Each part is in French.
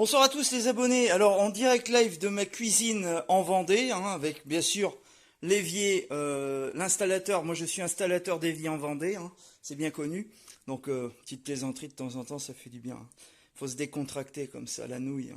Bonsoir à tous les abonnés. Alors en direct live de ma cuisine en Vendée, hein, avec bien sûr l'évier, l'installateur. Moi je suis installateur d'évier en Vendée, hein, c'est bien connu. Donc petite plaisanterie de temps en temps, ça fait du bien, hein. Faut se décontracter comme ça, la nouille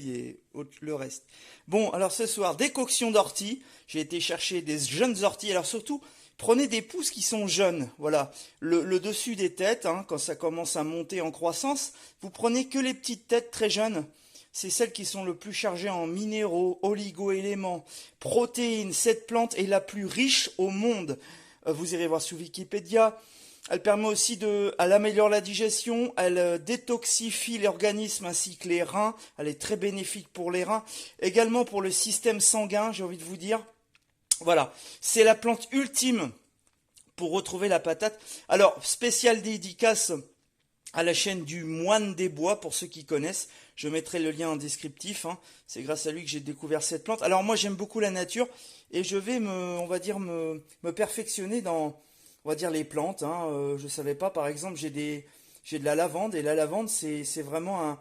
et le reste. Bon, alors ce soir, décoction d'ortie. J'ai été chercher des jeunes orties. Alors surtout, prenez des pousses qui sont jeunes. Voilà, le dessus des têtes, hein, quand ça commence à monter en croissance, vous prenez que les petites têtes très jeunes. C'est celles qui sont le plus chargées en minéraux, oligo-éléments, protéines. Cette plante est la plus riche au monde. Vous irez voir sur Wikipédia. Elle permet aussi elle améliore la digestion, elle détoxifie l'organisme ainsi que les reins. Elle est très bénéfique pour les reins. Également pour le système sanguin, j'ai envie de vous dire. Voilà, c'est la plante ultime pour retrouver la patate. Alors, spéciale dédicace à la chaîne du Moine des Bois, pour ceux qui connaissent. Je mettrai le lien en descriptif, hein. C'est grâce à lui que j'ai découvert cette plante. Alors moi, j'aime beaucoup la nature et je vais on va dire, me perfectionner dans, on va dire, les plantes, hein. Je savais pas, par exemple, j'ai de la lavande et la lavande, c'est vraiment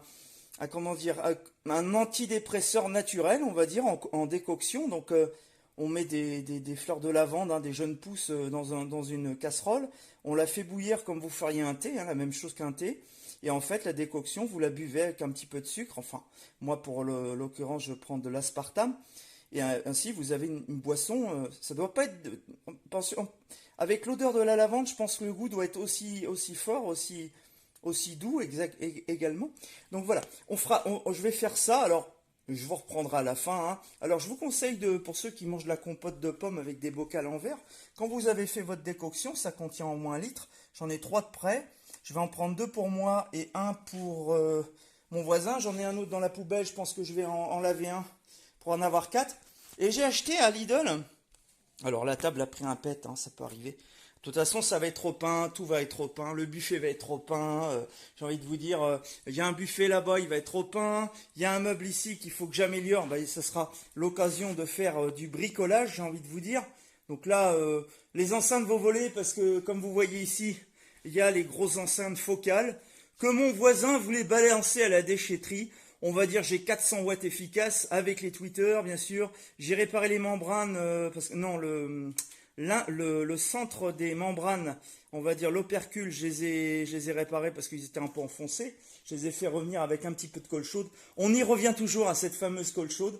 comment dire, un antidépresseur naturel, on va dire, en décoction. Donc, on met des fleurs de lavande, hein, des jeunes pousses dans une casserole. On la fait bouillir comme vous feriez un thé, hein, la même chose qu'un thé. Et en fait, la décoction, vous la buvez avec un petit peu de sucre. Enfin, moi, pour l'occurrence, je prends de l'aspartame. Et ainsi, vous avez une boisson. Ça doit pas être. Avec l'odeur de la lavande, je pense que le goût doit être aussi fort, aussi doux également. Donc voilà, je vais faire ça. Alors, je vous reprendrai à la fin, hein. Alors, je vous conseille pour ceux qui mangent de la compote de pommes avec des bocals en verre, quand vous avez fait votre décoction, ça contient au moins 1 litre. J'en ai 3 de près. Je vais en prendre 2 pour moi et un pour mon voisin. J'en ai un autre dans la poubelle. Je pense que je vais en laver un pour en avoir 4. Et j'ai acheté à Lidl. Alors la table a pris un pet, hein, ça peut arriver. De toute façon, ça va être trop peint, tout va être trop peint, le buffet va être trop peint. J'ai envie de vous dire, il y a un buffet là-bas, il va être trop peint. Il y a un meuble ici qu'il faut que j'améliore. Bah, ce sera l'occasion de faire du bricolage, j'ai envie de vous dire. Donc là, les enceintes vont voler parce que, comme vous voyez ici, il y a les grosses enceintes focales que mon voisin voulait balancer à la déchetterie. On va dire j'ai 400 watts efficaces avec les tweeters, bien sûr. J'ai réparé les membranes, parce que non, le centre des membranes, on va dire l'opercule, je les ai réparés parce qu'ils étaient un peu enfoncés. Je les ai fait revenir avec un petit peu de colle chaude. On y revient toujours à cette fameuse colle chaude.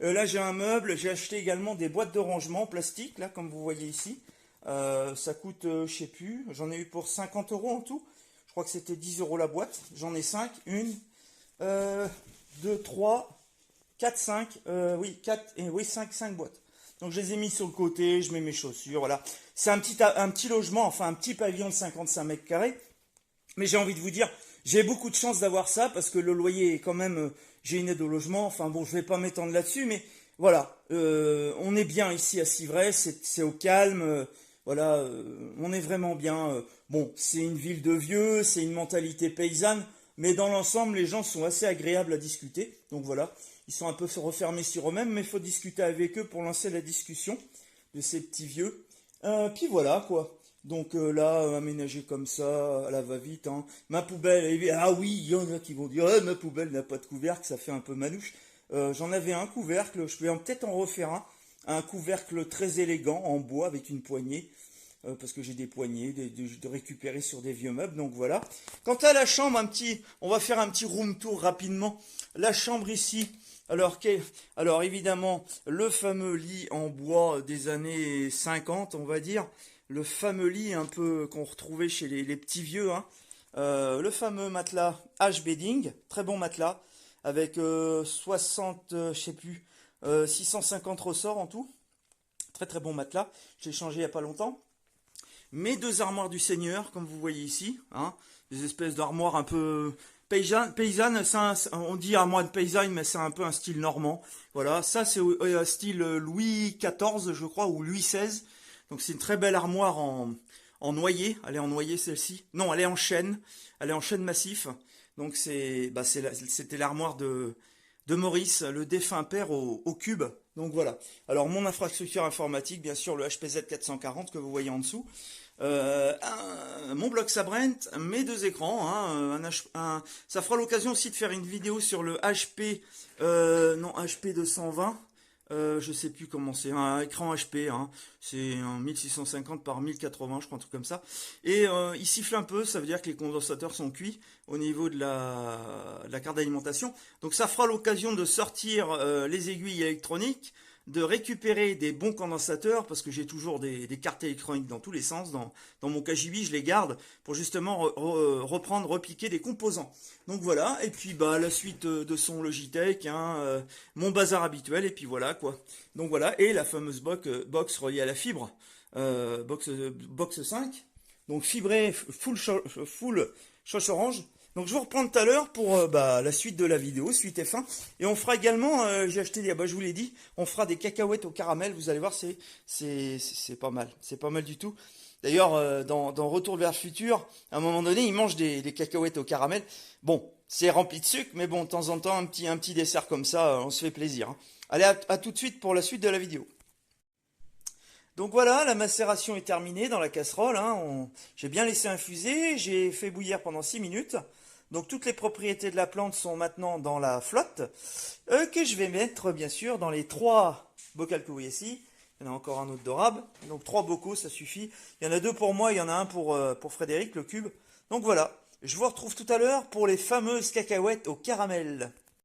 Là j'ai un meuble, j'ai acheté également des boîtes de rangement en plastique, là comme vous voyez ici. Ça coûte, je sais plus, j'en ai eu pour 50 euros en tout. Je crois que c'était 10 euros la boîte. J'en ai 5, 2, 3, 4, 5, oui, 4, et oui, 5 boîtes. Donc je les ai mis sur le côté, je mets mes chaussures, voilà. C'est un petit logement, enfin un petit pavillon de 55 mètres carrés. Mais j'ai envie de vous dire, j'ai beaucoup de chance d'avoir ça parce que le loyer est quand même, j'ai une aide au logement. Enfin bon, je vais pas m'étendre là-dessus, mais voilà, on est bien ici à Civray, c'est au calme, voilà, on est vraiment bien. Bon, c'est une ville de vieux, c'est une mentalité paysanne, mais dans l'ensemble, les gens sont assez agréables à discuter. Donc voilà, ils sont un peu refermés sur eux-mêmes, mais il faut discuter avec eux pour lancer la discussion de ces petits vieux. Puis voilà quoi. Donc là, aménagé comme ça, à la va-vite, hein. Ma poubelle, ah oui, il y en a qui vont dire, ah, ma poubelle n'a pas de couvercle, ça fait un peu manouche. J'en avais un couvercle, je vais peut-être en refaire un couvercle très élégant, en bois, avec une poignée, parce que j'ai des poignées de récupérer sur des vieux meubles, donc voilà. Quant à la chambre, on va faire un petit room tour rapidement. La chambre ici, alors évidemment, le fameux lit en bois des années 50, on va dire, le fameux lit un peu qu'on retrouvait chez les petits vieux, hein. Le fameux matelas H-bedding, très bon matelas, avec 60, je sais plus, 650 ressorts en tout. Très très bon matelas, je l'ai changé il n'y a pas longtemps. Mes 2 armoires du Seigneur, comme vous voyez ici, hein, des espèces d'armoires un peu paysannes, on dit armoire de paysanne, mais c'est un peu un style normand. Voilà, ça c'est un style Louis XIV, je crois, ou Louis XVI. Donc c'est une très belle armoire en noyer. Elle est en noyer celle-ci. Non, elle est en chêne. Elle est en chêne massif. Donc c'était l'armoire de Maurice, le défunt père au cube. Donc voilà. Alors mon infrastructure informatique, bien sûr, le HPZ 440 que vous voyez en dessous. mon bloc Sabrent, mes deux écrans, hein, ça fera l'occasion aussi de faire une vidéo sur le HP, non HP 220, je sais plus comment c'est, un écran HP, hein, c'est un 1650 par 1080, je crois, un truc comme ça. Et il siffle un peu, ça veut dire que les condensateurs sont cuits au niveau de la carte d'alimentation. Donc ça fera l'occasion de sortir les aiguilles électroniques, de récupérer des bons condensateurs, parce que j'ai toujours des cartes électroniques dans tous les sens. Dans mon KGB, je les garde pour justement reprendre, repiquer des composants. Donc voilà, et puis bah la suite de son Logitech, hein, mon bazar habituel, et puis voilà quoi. Donc voilà, et la fameuse box reliée à la fibre, box 5, donc fibré full choche orange. Donc je vous reprends tout à l'heure pour bah, la suite de la vidéo, suite F1. Et on fera également, j'ai acheté, bah, je vous l'ai dit, on fera des cacahuètes au caramel. Vous allez voir, c'est pas mal. C'est pas mal du tout. D'ailleurs, dans Retour vers le futur, à un moment donné, ils mangent des cacahuètes au caramel. Bon, c'est rempli de sucre, mais bon, de temps en temps, un petit dessert comme ça, on se fait plaisir, hein. Allez, à tout de suite pour la suite de la vidéo. Donc voilà, la macération est terminée dans la casserole, hein. J'ai bien laissé infuser, j'ai fait bouillir pendant 6 minutes. Donc toutes les propriétés de la plante sont maintenant dans la flotte, que je vais mettre bien sûr dans les 3 bocaux que vous voyez ici. Il y en a encore un autre d'orable, donc 3 bocaux ça suffit. Il y en a 2 pour moi, il y en a un pour Frédéric, le cube. Donc voilà, je vous retrouve tout à l'heure pour les fameuses cacahuètes au caramel.